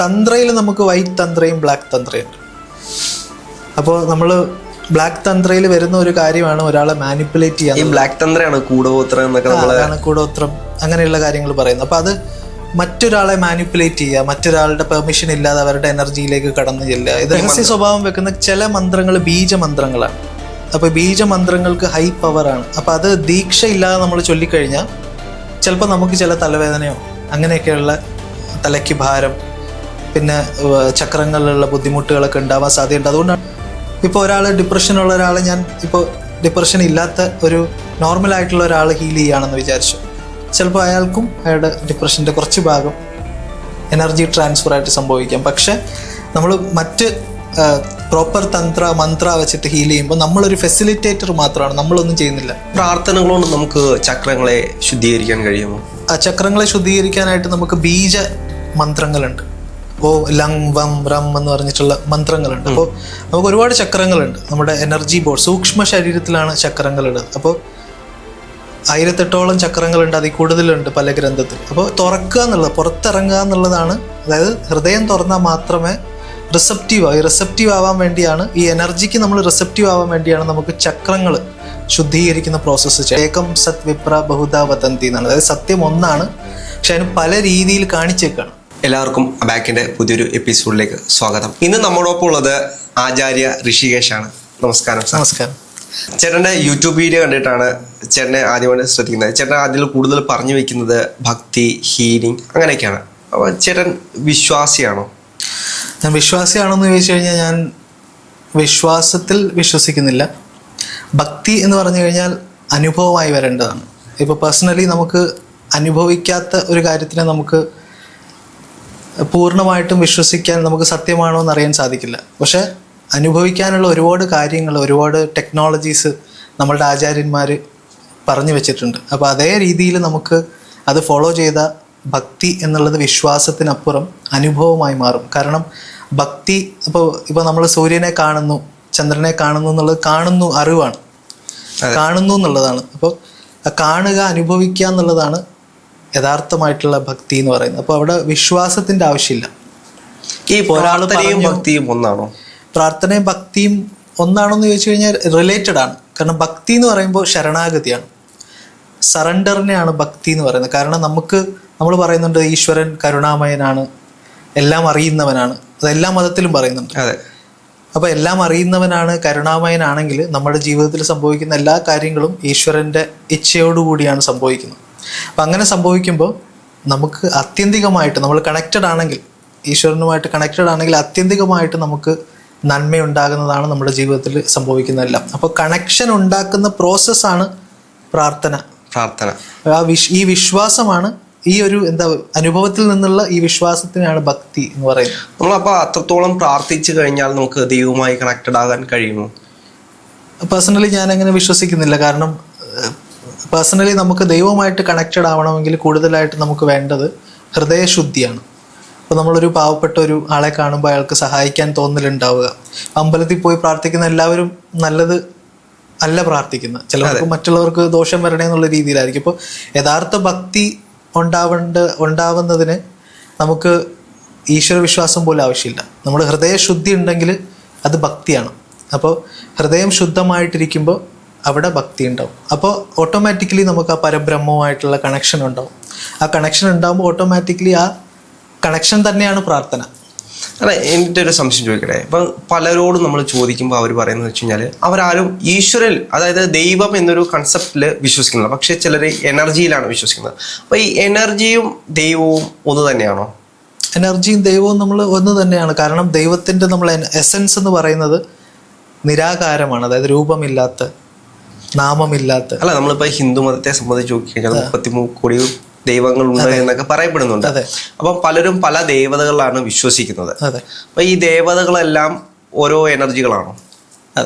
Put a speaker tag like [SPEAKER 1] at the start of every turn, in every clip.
[SPEAKER 1] തന്ത്രയിൽ നമുക്ക് white തന്ത്രയും black തന്ത്രയും ഉണ്ട്. അപ്പോൾ നമ്മൾ ബ്ലാക്ക് തന്ത്രയിൽ വരുന്ന ഒരു കാര്യമാണ് ഒരാളെ മാനിപ്പുലേറ്റ് ചെയ്യാൻ.
[SPEAKER 2] ഈ ബ്ലാക്ക് തന്ത്രയാണ് കൂടോത്രം എന്നൊക്കെ
[SPEAKER 1] അതാണ് കൂടോത്രം, അങ്ങനെയുള്ള കാര്യങ്ങൾ പറയുന്നത്. അപ്പോൾ അത് മറ്റൊരാളെ മാനിപ്പുലേറ്റ് ചെയ്യുക, മറ്റൊരാളുടെ പെർമിഷൻ ഇല്ലാതെ അവരുടെ എനർജിയിലേക്ക് കടന്നു ചെല്ലുക. ഇത് രഹസ്യ സ്വഭാവം വെക്കുന്ന ചില മന്ത്രങ്ങൾ ബീജമന്ത്രങ്ങളാണ്. അപ്പോൾ ബീജമന്ത്രങ്ങൾക്ക് ഹൈ പവറാണ്. അപ്പോൾ അത് ദീക്ഷ ഇല്ലാതെ നമ്മൾ ചൊല്ലിക്കഴിഞ്ഞാൽ ചിലപ്പോൾ നമുക്ക് ചില തലവേദനയോ അങ്ങനെയൊക്കെയുള്ള തലയ്ക്ക് ഭാരം, പിന്നെ ചക്രങ്ങളിലുള്ള ബുദ്ധിമുട്ടുകളൊക്കെ ഉണ്ടാവാൻ സാധ്യതയുണ്ട്. അതുകൊണ്ടാണ് ഇപ്പോൾ ഒരാൾ ഡിപ്രഷനുള്ള ഒരാളെ ഞാൻ ഇപ്പോൾ ഡിപ്രഷൻ ഇല്ലാത്ത ഒരു നോർമലായിട്ടുള്ള ഒരാൾ ഹീൽ ചെയ്യുകയാണെന്ന് വിചാരിച്ചു, ചിലപ്പോൾ അയാൾക്കും അയാളുടെ ഡിപ്രഷൻ്റെ കുറച്ച് ഭാഗം എനർജി ട്രാൻസ്ഫർ ആയിട്ട് സംഭവിക്കാം. പക്ഷെ നമ്മൾ മറ്റ് പ്രോപ്പർ മന്ത്ര വെച്ചിട്ട് ഹീൽ ചെയ്യുമ്പോൾ നമ്മളൊരു ഫെസിലിറ്റേറ്റർ മാത്രമാണ്, നമ്മളൊന്നും ചെയ്യുന്നില്ല.
[SPEAKER 2] പ്രാർത്ഥനകളോട് നമുക്ക് ചക്രങ്ങളെ ശുദ്ധീകരിക്കാൻ കഴിയുമോ?
[SPEAKER 1] ആ ചക്രങ്ങളെ ശുദ്ധീകരിക്കാനായിട്ട് നമുക്ക് ബീജ മന്ത്രങ്ങളുണ്ട്. ഓ ലങ് വം റം എന്ന് പറഞ്ഞിട്ടുള്ള മന്ത്രങ്ങളുണ്ട്. അപ്പോൾ നമുക്ക് ഒരുപാട് ചക്രങ്ങളുണ്ട്. നമ്മുടെ എനർജി ബോർഡ് സൂക്ഷ്മ ശരീരത്തിലാണ് ചക്രങ്ങളുള്ളത്. അപ്പോൾ 1008 ചക്രങ്ങളുണ്ട്, അതിൽ കൂടുതലുണ്ട് പല ഗ്രന്ഥത്തിൽ. അപ്പോൾ തുറക്കുക എന്നുള്ളത്, പുറത്തിറങ്ങുക എന്നുള്ളതാണ്. അതായത് ഹൃദയം തുറന്നാൽ മാത്രമേ റിസപ്റ്റീവ് ആവാൻ വേണ്ടിയാണ്, ഈ എനർജിക്ക് നമ്മൾ റിസപ്റ്റീവ് ആവാൻ വേണ്ടിയാണ് നമുക്ക് ചക്രങ്ങൾ ശുദ്ധീകരിക്കുന്ന പ്രോസസ്സ്. ഏകം സത് വിപ്ര ബഹുധാ വദന്തി എന്നാണ്. അതായത് സത്യം ഒന്നാണ്, പക്ഷെ അതിന് പല രീതിയിൽ കാണിച്ചേക്കാണ്.
[SPEAKER 2] എല്ലാവർക്കും അബാക്കിന്റെ പുതിയൊരു എപ്പിസോഡിലേക്ക് സ്വാഗതം. ഇന്ന് നമ്മോടൊപ്പം ഉള്ളത് ആചാര്യ ഋഷികേശാണ്. നമസ്കാരം.
[SPEAKER 1] നമസ്കാരം.
[SPEAKER 2] ചേട്ടൻ്റെ യൂട്യൂബ് വീഡിയോ കണ്ടിട്ടാണ് ചേട്ടനെ ആദ്യമായിട്ട് ശ്രദ്ധിക്കുന്നത്. ചേട്ടൻ അതിൽ കൂടുതൽ പറഞ്ഞു വെക്കുന്നത് ഭക്തി, ഹീലിംഗ് അങ്ങനെയൊക്കെയാണ്. അപ്പോൾ ചേട്ടൻ വിശ്വാസിയാണോ?
[SPEAKER 1] ഞാൻ വിശ്വാസിയാണോന്ന് ചോദിച്ചു കഴിഞ്ഞാൽ ഞാൻ വിശ്വാസത്തിൽ വിശ്വസിക്കുന്നില്ല. ഭക്തി എന്ന് പറഞ്ഞു കഴിഞ്ഞാൽ അനുഭവമായി വരേണ്ടതാണ്. ഇപ്പോൾ പേഴ്സണലി നമുക്ക് അനുഭവിക്കാത്ത ഒരു കാര്യത്തിനെ നമുക്ക് പൂർണ്ണമായിട്ടും വിശ്വസിക്കാൻ നമുക്ക് സത്യമാണോ എന്ന് അറിയാൻ സാധിക്കില്ല. പക്ഷെ അനുഭവിക്കാനുള്ള ഒരുപാട് കാര്യങ്ങൾ, ഒരുപാട് ടെക്നോളജീസ് നമ്മളുടെ ആചാര്യന്മാർ പറഞ്ഞു വെച്ചിട്ടുണ്ട്. അപ്പോൾ അതേ രീതിയിൽ നമുക്ക് അത് ഫോളോ ചെയ്ത ഭക്തി എന്നുള്ളത് വിശ്വാസത്തിനപ്പുറം അനുഭവമായി മാറും. കാരണം ഭക്തി ഇപ്പോൾ നമ്മൾ സൂര്യനെ കാണുന്നു, ചന്ദ്രനെ കാണുന്നു എന്നുള്ളത് അറിവാണ്, കാണുന്നു എന്നുള്ളതാണ്. അപ്പോൾ കാണുക, അനുഭവിക്കുക എന്നുള്ളതാണ് യഥാർത്ഥമായിട്ടുള്ള ഭക്തി എന്ന് പറയുന്നത്. അപ്പോൾ അവിടെ വിശ്വാസത്തിൻ്റെ ആവശ്യമില്ല.
[SPEAKER 2] ഈ പ്രാർത്ഥനയും ഭക്തിയും ഒന്നാണോ?
[SPEAKER 1] പ്രാർത്ഥനയും ഭക്തിയും ഒന്നാണോ എന്ന് ചോദിച്ചു കഴിഞ്ഞാൽ റിലേറ്റഡ് ആണ്. കാരണം ഭക്തി എന്ന് പറയുമ്പോൾ ശരണാഗതിയാണ്, സറണ്ടറിനെയാണ് ഭക്തി എന്ന് പറയുന്നത്. കാരണം നമ്മൾ പറയുന്നുണ്ട് ഈശ്വരൻ കരുണാമയനാണ്, എല്ലാം അറിയുന്നവനാണ്. അതെല്ലാ മതത്തിലും പറയുന്നുണ്ട്.
[SPEAKER 2] അതെ.
[SPEAKER 1] അപ്പോൾ എല്ലാം അറിയുന്നവനാണ്, കരുണാമയനാണെങ്കിൽ നമ്മുടെ ജീവിതത്തിൽ സംഭവിക്കുന്ന എല്ലാ കാര്യങ്ങളും ഈശ്വരൻ്റെ ഇച്ഛയോടുകൂടിയാണ് സംഭവിക്കുന്നത്. അപ്പം അങ്ങനെ സംഭവിക്കുമ്പോൾ നമുക്ക് ആത്യന്തികമായിട്ട് നമ്മൾ കണക്റ്റഡ് ആണെങ്കിൽ, ഈശ്വരനുമായിട്ട് കണക്റ്റഡ് ആണെങ്കിൽ ആത്യന്തികമായിട്ട് നമുക്ക് നന്മയുണ്ടാകുന്നതാണ് നമ്മുടെ ജീവിതത്തിൽ സംഭവിക്കുന്നതെല്ലാം. അപ്പോൾ കണക്ഷൻ ഉണ്ടാക്കുന്ന പ്രോസസ്സാണ് പ്രാർത്ഥന. ഈ വിശ്വാസമാണ്, ഈ ഒരു അനുഭവത്തിൽ നിന്നുള്ള ഈ വിശ്വാസത്തിനാണ് ഭക്തി എന്ന് പറയുന്നത്.
[SPEAKER 2] നമ്മളപ്പോൾ അത്രത്തോളം പ്രാർത്ഥിച്ചു കഴിഞ്ഞാൽ നമുക്ക് ദൈവവുമായി കണക്റ്റഡ് ആകാൻ കഴിയുമോ?
[SPEAKER 1] പേഴ്സണലി ഞാൻ അങ്ങനെ വിശ്വസിക്കുന്നില്ല. കാരണം പേഴ്സണലി നമുക്ക് ദൈവവുമായിട്ട് കണക്റ്റഡ് ആവണമെങ്കിൽ കൂടുതലായിട്ട് നമുക്ക് വേണ്ടത് ഹൃദയശുദ്ധിയാണ്. അപ്പോൾ നമ്മളൊരു പാവപ്പെട്ട ഒരു ആളെ കാണുമ്പോൾ അയാൾക്ക് സഹായിക്കാൻ തോന്നലുണ്ടാവുക. അമ്പലത്തിൽ പോയി പ്രാർത്ഥിക്കുന്ന എല്ലാവരും നല്ലത് അല്ല പ്രാർത്ഥിക്കുന്നത്, ചിലർക്ക് മറ്റുള്ളവർക്ക് ദോഷം വരണേ എന്നുള്ള രീതിയിലായിരിക്കും. ഇപ്പോൾ യഥാർത്ഥ ഭക്തി ഉണ്ടാവുന്നതിന് നമുക്ക് ഈശ്വര വിശ്വാസം പോലും ആവശ്യമില്ല. നമ്മൾ ഹൃദയശുദ്ധി ഉണ്ടെങ്കിൽ അത് ഭക്തിയാണ്. അപ്പോൾ ഹൃദയം ശുദ്ധമായിട്ടിരിക്കുമ്പോൾ അവിടെ ഭക്തി ഉണ്ടാവും. അപ്പോൾ ഓട്ടോമാറ്റിക്കലി നമുക്ക് ആ പരബ്രഹ്മവുമായിട്ടുള്ള കണക്ഷൻ ഉണ്ടാവും. ആ കണക്ഷൻ ഉണ്ടാകുമ്പോൾ ഓട്ടോമാറ്റിക്കലി ആ കണക്ഷൻ തന്നെയാണ് പ്രാർത്ഥന.
[SPEAKER 2] അല്ല, എൻ്റെ ഒരു സംശയം ചോദിക്കട്ടെ. ഇപ്പം പലരോടും നമ്മൾ ചോദിക്കുമ്പോൾ അവർ പറയുന്നത് വെച്ച് കഴിഞ്ഞാൽ അവരാരും ഈശ്വരൻ, അതായത് ദൈവം എന്നൊരു കൺസെപ്റ്റിൽ വിശ്വസിക്കുന്നില്ല, പക്ഷെ ചിലർ എനർജിയിലാണ് വിശ്വസിക്കുന്നത്. അപ്പോൾ ഈ എനർജിയും ദൈവവും ഒന്ന് തന്നെയാണോ?
[SPEAKER 1] എനർജിയും ദൈവവും നമ്മൾ ഒന്ന് തന്നെയാണ്. കാരണം ദൈവത്തിൻ്റെ നമ്മൾ എസൻസ് എന്ന് പറയുന്നത് നിരാകാരമാണ്, അതായത് രൂപമില്ലാത്ത, നാമമില്ലാത്ത.
[SPEAKER 2] അല്ല, നമ്മളിപ്പോൾ ഹിന്ദു മതത്തെ സംബന്ധിച്ച് നോക്കിക്കഴിഞ്ഞാൽ 33 കോടി ദൈവങ്ങളുണ്ട് എന്നൊക്കെ പറയപ്പെടുന്നുണ്ട്. അപ്പം പലരും പല ദേവതകളിലാണ് വിശ്വസിക്കുന്നത്. അപ്പൊ ഈ ദേവതകളെല്ലാം ഓരോ എനർജികളാണോ?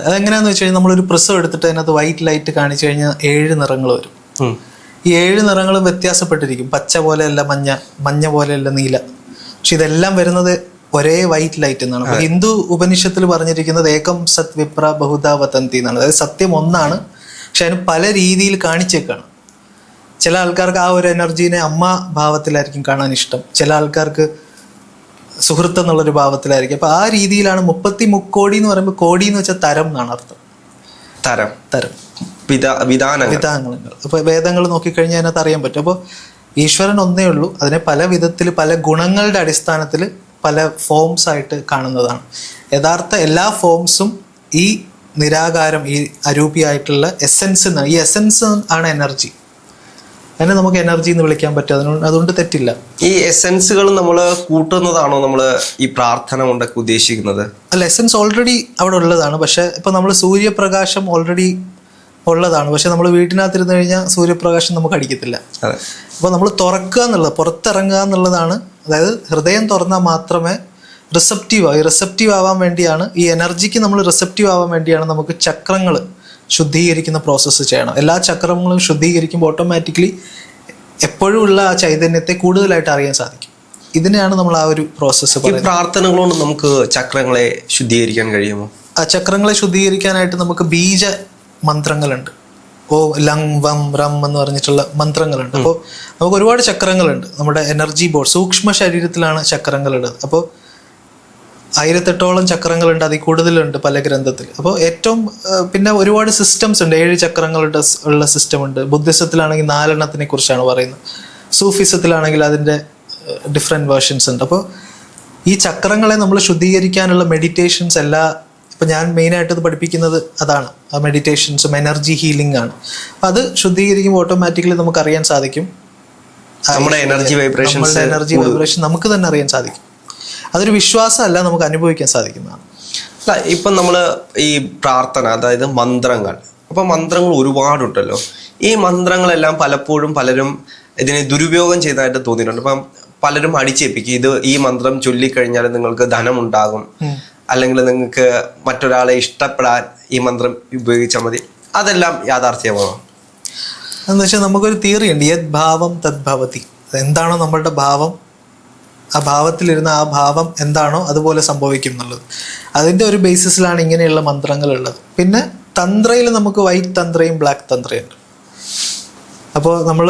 [SPEAKER 1] അതെങ്ങനെയാന്ന് വെച്ച് കഴിഞ്ഞാൽ നമ്മളൊരു പ്രിസം എടുത്തിട്ട് അതിനകത്ത് വൈറ്റ് ലൈറ്റ് കാണിച്ചു കഴിഞ്ഞാൽ 7 നിറങ്ങൾ വരും. ഈ 7 നിറങ്ങളും വ്യത്യാസപ്പെട്ടിരിക്കും. പച്ച പോലെയല്ല മഞ്ഞ, മഞ്ഞ പോലെയല്ല നീല. പക്ഷെ ഇതെല്ലാം വരുന്നത് ഒരേ വൈറ്റ് ലൈറ്റ് എന്നാണ്. അപ്പൊ ഹിന്ദു ഉപനിഷത്തിൽ പറഞ്ഞിരിക്കുന്നത് ഏകം സത് വിപ്ര ബഹുധാ വദന്തി എന്നാണ്. അതായത് സത്യം ഒന്നാണ്, പക്ഷെ അതിന് പല രീതിയിൽ കാണിച്ചേക്കാണ്. ചില ആൾക്കാർക്ക് ആ ഒരു എനർജീനെ അമ്മ ഭാവത്തിലായിരിക്കും കാണാൻ ഇഷ്ടം, ചില ആൾക്കാർക്ക് സുഹൃത്ത് എന്നുള്ളൊരു ഭാവത്തിലായിരിക്കും. അപ്പൊ ആ രീതിയിലാണ് 30 മുക്കോടി എന്ന് പറയുമ്പോൾ കോടി എന്ന് വെച്ചാൽ തരം എന്നാണ് അർത്ഥം. തരം വിധാനങ്ങൾ. അപ്പൊ വേദങ്ങൾ നോക്കിക്കഴിഞ്ഞാൽ അതിനകത്ത് അറിയാൻ പറ്റും. അപ്പോൾ ഈശ്വരൻ ഒന്നേ ഉള്ളൂ, അതിനെ പല വിധത്തിൽ പല ഗുണങ്ങളുടെ അടിസ്ഥാനത്തിൽ പല ഫോംസ് ആയിട്ട് കാണുന്നതാണ്. യഥാർത്ഥ എല്ലാ ഫോംസും ഈ നിരാകാരം, ഈ അരൂപിയായിട്ടുള്ള എസെൻസ്, ഈ എസെൻസ് ആണ് എനർജി. അതിനെ നമുക്ക് എനർജി എന്ന് വിളിക്കാൻ പറ്റും. അതുകൊണ്ട് തെറ്റില്ല.
[SPEAKER 2] ഈ എസെൻസുകൾ നമ്മൾ കൂട്ടുന്നതാണോ നമ്മൾ ഈ പ്രാർത്ഥന കൊണ്ടൊക്കെ ഉദ്ദേശിക്കുന്നത്?
[SPEAKER 1] അല്ല, എസെൻസ് ഓൾറെഡി അവിടെ ഉള്ളതാണ്. പക്ഷെ ഇപ്പൊ നമ്മൾ സൂര്യപ്രകാശം ഓൾറെഡി ഉള്ളതാണ്. പക്ഷെ നമ്മൾ വീട്ടിനകത്തിരുന്ന് കഴിഞ്ഞാൽ സൂര്യപ്രകാശം നമുക്ക് അടിക്കത്തില്ല. അപ്പോൾ നമ്മൾ തുറക്കുക എന്നുള്ളത്, പുറത്തിറങ്ങുക എന്നുള്ളതാണ്. അതായത് ഹൃദയം തുറന്നാൽ മാത്രമേ റിസപ്റ്റീവ് ആവാൻ വേണ്ടിയാണ്, ഈ എനർജിക്ക് നമ്മൾ റിസപ്റ്റീവ് ആവാൻ വേണ്ടിയാണ് നമുക്ക് ചക്രങ്ങൾ ശുദ്ധീകരിക്കുന്ന പ്രോസസ്സ് ചെയ്യണം. എല്ലാ ചക്രങ്ങളും ശുദ്ധീകരിക്കുമ്പോൾ ഓട്ടോമാറ്റിക്കലി എപ്പോഴും ഉള്ള ആ ചൈതന്യത്തെ കൂടുതലായിട്ട് അറിയാൻ സാധിക്കും. ഇതിനെയാണ് നമ്മൾ ആ ഒരു പ്രോസസ്സ് പറയുന്നത്.
[SPEAKER 2] പ്രാർത്ഥനകളോട് നമുക്ക് ചക്രങ്ങളെ ശുദ്ധീകരിക്കാൻ കഴിയുമോ?
[SPEAKER 1] ആ ചക്രങ്ങളെ ശുദ്ധീകരിക്കാനായിട്ട് നമുക്ക് ബീജ മന്ത്രങ്ങളുണ്ട്. ലങ് വം റം എന്ന് പറഞ്ഞിട്ടുള്ള മന്ത്രങ്ങളുണ്ട്. അപ്പോൾ നമുക്ക് ഒരുപാട് ചക്രങ്ങളുണ്ട്. നമ്മുടെ എനർജി ബോർഡ് സൂക്ഷ്മ ശരീരത്തിലാണ് ചക്രങ്ങളുള്ളത്. അപ്പോൾ 1008ഓളം ചക്രങ്ങളുണ്ട്, അതിൽ കൂടുതലുണ്ട് പല ഗ്രന്ഥത്തിൽ. അപ്പോൾ ഏറ്റവും പിന്നെ ഒരുപാട് സിസ്റ്റംസ് ഉണ്ട്. 7 ചക്രങ്ങളുടെ ഉള്ള സിസ്റ്റം ഉണ്ട്. ബുദ്ധിസത്തിലാണെങ്കിൽ 4 എണ്ണത്തിനെ കുറിച്ചാണ് പറയുന്നത്. സൂഫിസത്തിലാണെങ്കിൽ അതിൻ്റെ ഡിഫറെൻറ്റ് വേർഷൻസ് ഉണ്ട്. അപ്പോൾ ഈ ചക്രങ്ങളെ നമ്മൾ ശുദ്ധീകരിക്കാനുള്ള മെഡിറ്റേഷൻസ് ഇപ്പം ഞാൻ മെയിനായിട്ട് ഇത് പഠിപ്പിക്കുന്നത് അതാണ്. ആ മെഡിറ്റേഷൻസും എനർജി ഹീലിംഗ് ആണ്. അപ്പം അത് ശുദ്ധീകരിക്കുമ്പോൾ ഓട്ടോമാറ്റിക്കലി നമുക്ക് അറിയാൻ സാധിക്കും.
[SPEAKER 2] നമ്മുടെ എനർജി വൈബ്രേഷൻ
[SPEAKER 1] നമുക്ക് തന്നെ അറിയാൻ സാധിക്കും. അതൊരു വിശ്വാസമല്ല, നമുക്ക് അനുഭവിക്കാൻ സാധിക്കുന്നതാണ്.
[SPEAKER 2] ഇപ്പം നമ്മൾ ഈ പ്രാർത്ഥന, അതായത് മന്ത്രങ്ങൾ, അപ്പം മന്ത്രങ്ങൾ ഒരുപാടുണ്ടല്ലോ. ഈ മന്ത്രങ്ങളെല്ലാം പലപ്പോഴും പലരും ഇതിനെ ദുരുപയോഗം ചെയ്തതായിട്ട് തോന്നിയിട്ടുണ്ട്. അപ്പം പലരും അടിച്ചേൽപ്പിക്കും, ഈ മന്ത്രം ചൊല്ലിക്കഴിഞ്ഞാൽ നിങ്ങൾക്ക് ധനമുണ്ടാകും, അല്ലെങ്കിൽ നിങ്ങൾക്ക് മറ്റൊരാളെ ഇഷ്ടപ്പെടാൻ ഈ മന്ത്രം ഉപയോഗിച്ചാൽ മതി. അതെല്ലാം യാഥാർത്ഥ്യമാണോ?
[SPEAKER 1] എന്ന് വെച്ചാൽ നമുക്കൊരു തിയറി ഉണ്ട്, യത് ഭാവം തദ് ഭവതി. എന്താണോ നമ്മളുടെ ഭാവം, ആ ഭാവത്തിലിരുന്ന ആ ഭാവം എന്താണോ അതുപോലെ സംഭവിക്കും എന്നുള്ളത്. അതിൻ്റെ ഒരു ബേസിസിലാണ് ഇങ്ങനെയുള്ള മന്ത്രങ്ങൾ ഉള്ളത്. പിന്നെ തന്ത്രയിൽ നമുക്ക് വൈറ്റ് തന്ത്രയും ബ്ലാക്ക് തന്ത്രയും ഉണ്ട്. അപ്പോൾ നമ്മൾ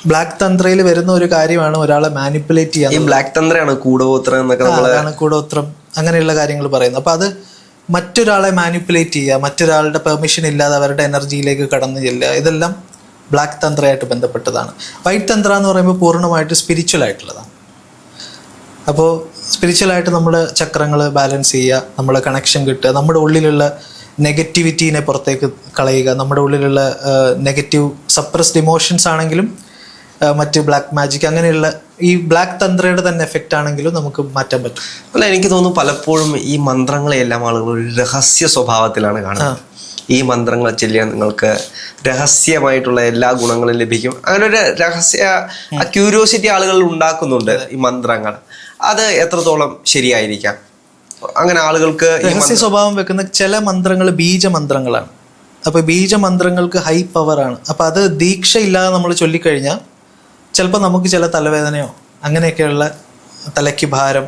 [SPEAKER 1] ബ്ലാക്ക് തന്ത്രയിൽ വരുന്ന ഒരു കാര്യമാണ് ഒരാളെ മാനിപ്പുലേറ്റ് ചെയ്യാൻ.
[SPEAKER 2] ഈ ബ്ലാക്ക് തന്ത്രയാണ് കൂടോത്രം എന്നൊക്കെ,
[SPEAKER 1] അതാണ് കൂടോത്രം, അങ്ങനെയുള്ള കാര്യങ്ങൾ പറയുന്നത്. അപ്പോൾ അത് മറ്റൊരാളെ മാനിപ്പുലേറ്റ് ചെയ്യുക, മറ്റൊരാളുടെ പെർമിഷൻ ഇല്ലാതെ അവരുടെ എനർജിയിലേക്ക് കടന്നു ചെല്ലുക, ഇതെല്ലാം ബ്ലാക്ക് തന്ത്രമായിട്ട് ബന്ധപ്പെട്ടതാണ്. വൈറ്റ് തന്ത്ര എന്ന് പറയുമ്പോൾ പൂർണ്ണമായിട്ട് സ്പിരിച്വൽ ആയിട്ടുള്ളതാണ്. അപ്പോൾ സ്പിരിച്വലായിട്ട് നമ്മുടെ ചക്രങ്ങൾ ബാലൻസ് ചെയ്യുക, നമ്മുടെ കണക്ഷൻ കിട്ടുക, നമ്മുടെ ഉള്ളിലുള്ള നെഗറ്റിവിറ്റീനെ പുറത്തേക്ക് കളയുക, നമ്മുടെ ഉള്ളിലുള്ള നെഗറ്റീവ് സപ്രസ്ഡ് ഇമോഷൻസ് ആണെങ്കിലും മറ്റ് ബ്ലാക്ക് മാജിക് അങ്ങനെയുള്ള ഈ ബ്ലാക്ക് തന്ത്രയുടെ തന്നെ എഫക്റ്റ് ആണെങ്കിലും നമുക്ക് മാറ്റാൻ പറ്റും.
[SPEAKER 2] അല്ല, എനിക്ക് തോന്നുന്നു പലപ്പോഴും ഈ മന്ത്രങ്ങളെല്ലാം ആളുകൾ ഒരു രഹസ്യ സ്വഭാവത്തിലാണ് കാണുന്നത്. ഈ മന്ത്രങ്ങൾ ചൊല്ലിയാൽ നിങ്ങൾക്ക് രഹസ്യമായിട്ടുള്ള എല്ലാ ഗുണങ്ങളും ലഭിക്കും. അങ്ങനെ ഒരു രഹസ്യ ക്യൂരിയോസിറ്റി ആളുകൾ ഉണ്ടാക്കുന്നുണ്ട് ഈ മന്ത്രങ്ങൾ. അത് എത്രത്തോളം ശരിയായിരിക്കാം? അങ്ങനെ ആളുകൾക്ക്
[SPEAKER 1] രഹസ്യ സ്വഭാവം വെക്കുന്ന ചില മന്ത്രങ്ങൾ ബീജമന്ത്രങ്ങളാണ്. അപ്പൊ ബീജമന്ത്രങ്ങൾക്ക് ഹൈ പവറാണ്. അപ്പൊ അത് ദീക്ഷ ഇല്ലാതെ നമ്മൾ ചൊല്ലിക്കഴിഞ്ഞാൽ ചിലപ്പോൾ നമുക്ക് ചില തലവേദനയോ അങ്ങനെയൊക്കെയുള്ള തലയ്ക്ക് ഭാരം,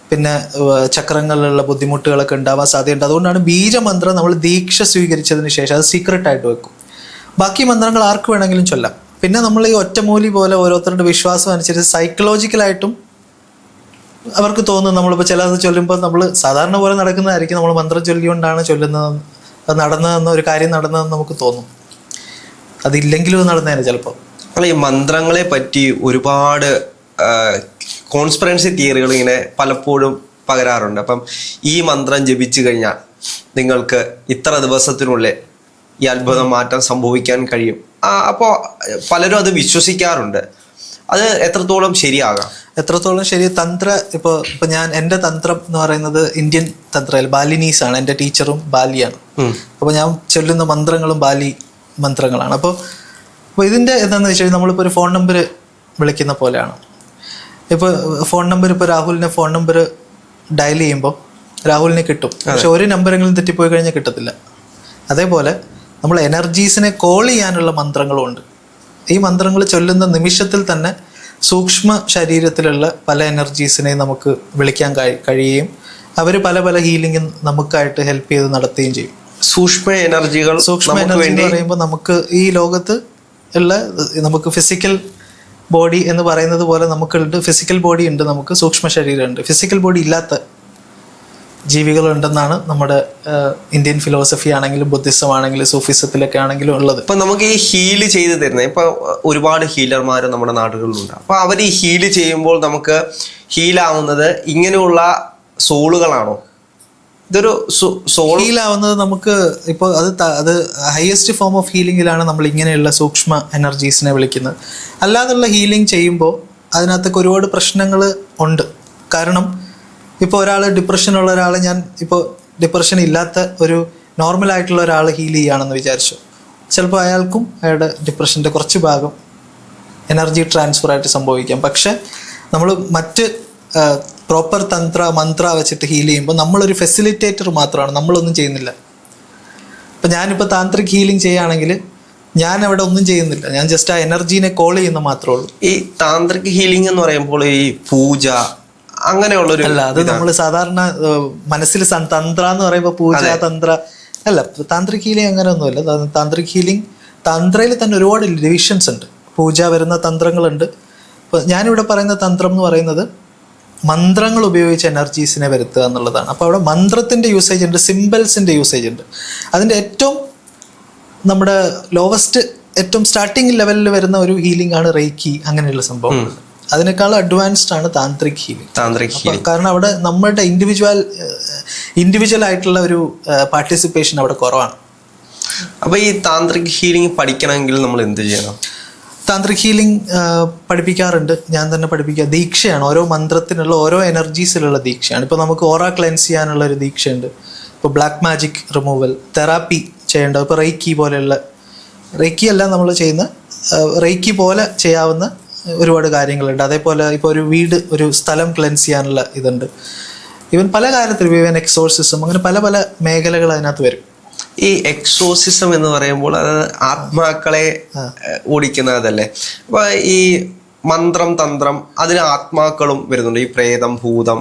[SPEAKER 1] പിന്നെ ചക്രങ്ങളിലുള്ള ബുദ്ധിമുട്ടുകളൊക്കെ ഉണ്ടാവാൻ സാധ്യതയുണ്ട്. അതുകൊണ്ടാണ് ബീജമന്ത്രം നമ്മൾ ദീക്ഷ സ്വീകരിച്ചതിന് ശേഷം അത് സീക്രട്ടായിട്ട് വെക്കും. ബാക്കി മന്ത്രങ്ങൾ ആർക്ക് വേണമെങ്കിലും ചൊല്ലാം. പിന്നെ നമ്മൾ ഈ ഒറ്റമൂലി പോലെ ഓരോരുത്തരുടെ വിശ്വാസം അനുസരിച്ച് സൈക്കോളജിക്കലായിട്ടും അവർക്ക് തോന്നും. നമ്മളിപ്പോൾ ചിലത് ചൊല്ലുമ്പോൾ നമ്മൾ സാധാരണ പോലെ നടക്കുന്നതായിരിക്കും, നമ്മൾ മന്ത്രം ചൊല്ലിക്കൊണ്ടാണ് ചൊല്ലുന്നത്, അത് നടന്നതെന്ന്, ഒരു കാര്യം നടന്നതെന്ന് നമുക്ക് തോന്നും. അതില്ലെങ്കിലും നടന്നേനെ ചിലപ്പോൾ.
[SPEAKER 2] അല്ല, ഈ മന്ത്രങ്ങളെ പറ്റി ഒരുപാട് കോൺസ്പിറൻസി തിയറികൾ ഇങ്ങനെ പലപ്പോഴും പകരാറുണ്ട്. അപ്പം ഈ മന്ത്രം ജപിച്ചു കഴിഞ്ഞാൽ നിങ്ങൾക്ക് ഇത്ര ദിവസത്തിനുള്ളിൽ ഈ അത്ഭുതം മാറ്റം സംഭവിക്കാൻ കഴിയും. അപ്പോൾ പലരും അത് വിശ്വസിക്കാറുണ്ട്. അത് എത്രത്തോളം ശരിയാകാം?
[SPEAKER 1] എത്രത്തോളം ശരി? ഇപ്പോൾ ഞാൻ എൻ്റെ തന്ത്രം എന്ന് പറയുന്നത് ഇന്ത്യൻ തന്ത്രയിൽ ബാലിനീസ് ആണ്. എൻ്റെ ടീച്ചറും ബാലിയാണ്. അപ്പോൾ ഞാൻ ചൊല്ലുന്ന മന്ത്രങ്ങളും ബാലി മന്ത്രങ്ങളാണ്. അപ്പോൾ ഇതിൻ്റെ എന്താണെന്ന് വെച്ചാൽ നമ്മളിപ്പോൾ ഒരു ഫോൺ നമ്പർ വിളിക്കുന്ന പോലെയാണ്. ഇപ്പോൾ ഫോൺ നമ്പർ, ഇപ്പോൾ രാഹുലിൻ്റെ ഫോൺ നമ്പർ ഡയൽ ചെയ്യുമ്പോൾ രാഹുലിന് കിട്ടും. പക്ഷെ ഒരു നമ്പറെങ്കിലും തെറ്റിപ്പോയി കഴിഞ്ഞാൽ കിട്ടത്തില്ല. അതേപോലെ നമ്മൾ എനർജീസിനെ കോൾ ചെയ്യാനുള്ള മന്ത്രങ്ങളും ഉണ്ട്. ഈ മന്ത്രങ്ങൾ ചൊല്ലുന്ന നിമിഷത്തിൽ തന്നെ സൂക്ഷ്മ ശരീരത്തിലുള്ള പല എനർജീസിനെ നമുക്ക് വിളിക്കാൻ കഴിയുകയും അവർ പല പല ഹീലിംഗ് നമുക്കായിട്ട് ഹെൽപ്പ് ചെയ്ത് നടത്തുകയും ചെയ്യും.
[SPEAKER 2] സൂക്ഷ്മ എനർജി എന്ന്
[SPEAKER 1] പറയുമ്പോൾ നമുക്ക് ഈ ലോകത്ത് ഉള്ള നമുക്ക് ഫിസിക്കൽ ബോഡി എന്ന് പറയുന്നത് പോലെ നമുക്കുണ്ട്, ഫിസിക്കൽ ബോഡി ഉണ്ട്, നമുക്ക് സൂക്ഷ്മ ശരീരമുണ്ട്. ഫിസിക്കൽ ബോഡി ഇല്ലാത്ത ജീവികളുണ്ടെന്നാണ് നമ്മുടെ ഇന്ത്യൻ ഫിലോസഫി ആണെങ്കിലും ബുദ്ധിസം ആണെങ്കിലും സൂഫിസത്തിലൊക്കെ ആണെങ്കിലും ഉള്ളത്.
[SPEAKER 2] ഇപ്പൊ നമുക്ക് ഈ ഹീല് ചെയ്ത് തരുന്നത്, ഇപ്പൊ ഒരുപാട് ഹീലർമാർ നമ്മുടെ നാടുകളിലുണ്ട്. അപ്പൊ അവർ ഈ ഹീല് ചെയ്യുമ്പോൾ നമുക്ക് ഹീലാവുന്നത് ഇങ്ങനെയുള്ള സോളുകളാണോ? ഇതൊരു
[SPEAKER 1] ഹീലാവുന്നത് നമുക്ക് ഇപ്പോൾ അത് ഹയസ്റ്റ് ഫോം ഓഫ് ഹീലിംഗിലാണ് നമ്മൾ ഇങ്ങനെയുള്ള സൂക്ഷ്മ എനർജീസിനെ വിളിക്കുന്നത്. അല്ലാതുള്ള ഹീലിംഗ് ചെയ്യുമ്പോൾ അതിനകത്തൊക്കെ ഒരുപാട് പ്രശ്നങ്ങൾ ഉണ്ട്. കാരണം ഇപ്പോൾ ഒരാൾ ഡിപ്രഷനുള്ള ഒരാൾ, ഞാൻ ഇപ്പോൾ ഡിപ്രഷൻ ഇല്ലാത്ത ഒരു നോർമലായിട്ടുള്ള ഒരാൾ ഹീൽ ചെയ്യുകയാണെന്ന് വിചാരിച്ചു, ചിലപ്പോൾ അയാൾക്കും അയാളുടെ ഡിപ്രഷൻ്റെ കുറച്ച് ഭാഗം എനർജി ട്രാൻസ്ഫർ ആയിട്ട് സംഭവിക്കാം. പക്ഷെ നമ്മൾ മറ്റ് പ്രോപ്പർ മന്ത്ര വെച്ചിട്ട് ഹീൽ ചെയ്യുമ്പോൾ നമ്മളൊരു ഫെസിലിറ്റേറ്റർ മാത്രമാണ്, നമ്മളൊന്നും ചെയ്യുന്നില്ല. ഇപ്പം ഞാനിപ്പോൾ താന്ത്രിക് ഹീലിംഗ് ചെയ്യുകയാണെങ്കിൽ ഞാൻ അവിടെ ഒന്നും ചെയ്യുന്നില്ല, ഞാൻ ജസ്റ്റ് ആ എനർജീനെ കോൾ ചെയ്യുന്ന മാത്രമേ ഉള്ളൂ.
[SPEAKER 2] ഈ താന്ത്രിക് ഹീലിംഗ് എന്ന് പറയുമ്പോൾ ഈ പൂജ അങ്ങനെയുള്ളൊരു
[SPEAKER 1] അല്ല, അത് നമ്മൾ സാധാരണ മനസ്സിൽ തന്ത്ര എന്ന് പറയുമ്പോൾ പൂജ തന്ത്ര അല്ല. താന്ത്രിക് ഹീലിംഗ് അങ്ങനെ ഒന്നുമില്ല. താന്ത്രിക് ഹീലിംഗ്, തന്ത്രയിൽ തന്നെ ഒരുപാട് ഡിവിഷൻസ് ഉണ്ട്. പൂജ വരുന്ന തന്ത്രങ്ങളുണ്ട്. ഇപ്പോൾ ഞാനിവിടെ പറയുന്ന തന്ത്രം എന്ന് പറയുന്നത് മന്ത്രങ്ങൾ ഉപയോഗിച്ച് എനർജീസിനെ വരുത്തുക എന്നുള്ളതാണ്. അപ്പോൾ അവിടെ മന്ത്രത്തിൻ്റെ യൂസേജ് ഉണ്ട്, സിമ്പിൾസിൻ്റെ യൂസേജ് ഉണ്ട്. അതിൻ്റെ ഏറ്റവും നമ്മുടെ ലോവസ്റ്റ് ഏറ്റവും സ്റ്റാർട്ടിങ് ലെവലിൽ വരുന്ന ഒരു ഹീലിംഗ് ആണ് റേക്കി, അങ്ങനെയുള്ള സംഭവം. അതിനേക്കാൾ അഡ്വാൻസ്ഡ് ആണ് താന്ത്രിക് ഹീലിംഗ്. കാരണം അവിടെ നമ്മുടെ ഇൻഡിവിജ്വൽ ആയിട്ടുള്ള ഒരു പാർട്ടിസിപ്പേഷൻ അവിടെ കുറവാണ്.
[SPEAKER 2] അപ്പൊ ഈ താന്ത്രിക് ഹീലിംഗ് പഠിക്കണമെങ്കിൽ നമ്മൾ എന്ത് ചെയ്യണം?
[SPEAKER 1] താന്ത്രിക് ഹീലിംഗ് പഠിപ്പിക്കാറുണ്ട്, ഞാൻ തന്നെ പഠിപ്പിക്കുക. ദീക്ഷയാണ്, ഓരോ മന്ത്രത്തിനുള്ള ഓരോ എനർജീസിലുള്ള ദീക്ഷയാണ്. ഇപ്പോൾ നമുക്ക് ഓറ ക്ലെൻസ് ചെയ്യാനുള്ള ഒരു ദീക്ഷയുണ്ട്. ഇപ്പോൾ ബ്ലാക്ക് മാജിക് റിമൂവൽ തെറാപ്പി ചെയ്യേണ്ടത്, ഇപ്പോൾ റേക്കി പോലെയുള്ള, റേക്കി അല്ല നമ്മൾ ചെയ്യുന്ന, റേക്കി പോലെ ചെയ്യാവുന്ന ഒരുപാട് കാര്യങ്ങളുണ്ട്. അതേപോലെ ഇപ്പോൾ ഒരു വീട്, ഒരു സ്ഥലം ക്ലെൻസ് ചെയ്യാനുള്ള ഇതുണ്ട്. ഈവൻ പല കാര്യത്തിലും, ഈവൻ എക്സോർസിസം, അങ്ങനെ പല പല മേഖലകൾ അതിനകത്ത് വരും.
[SPEAKER 2] ഈ എക്സോസിസം എന്ന് പറയുമ്പോൾ അത് ആത്മാക്കളെ ഓടിക്കുന്നതല്ലേ? അപ്പൊ ഈ മന്ത്രം തന്ത്രം അതിന് ആത്മാക്കളും വരുന്നുണ്ട്, ഈ പ്രേതം ഭൂതം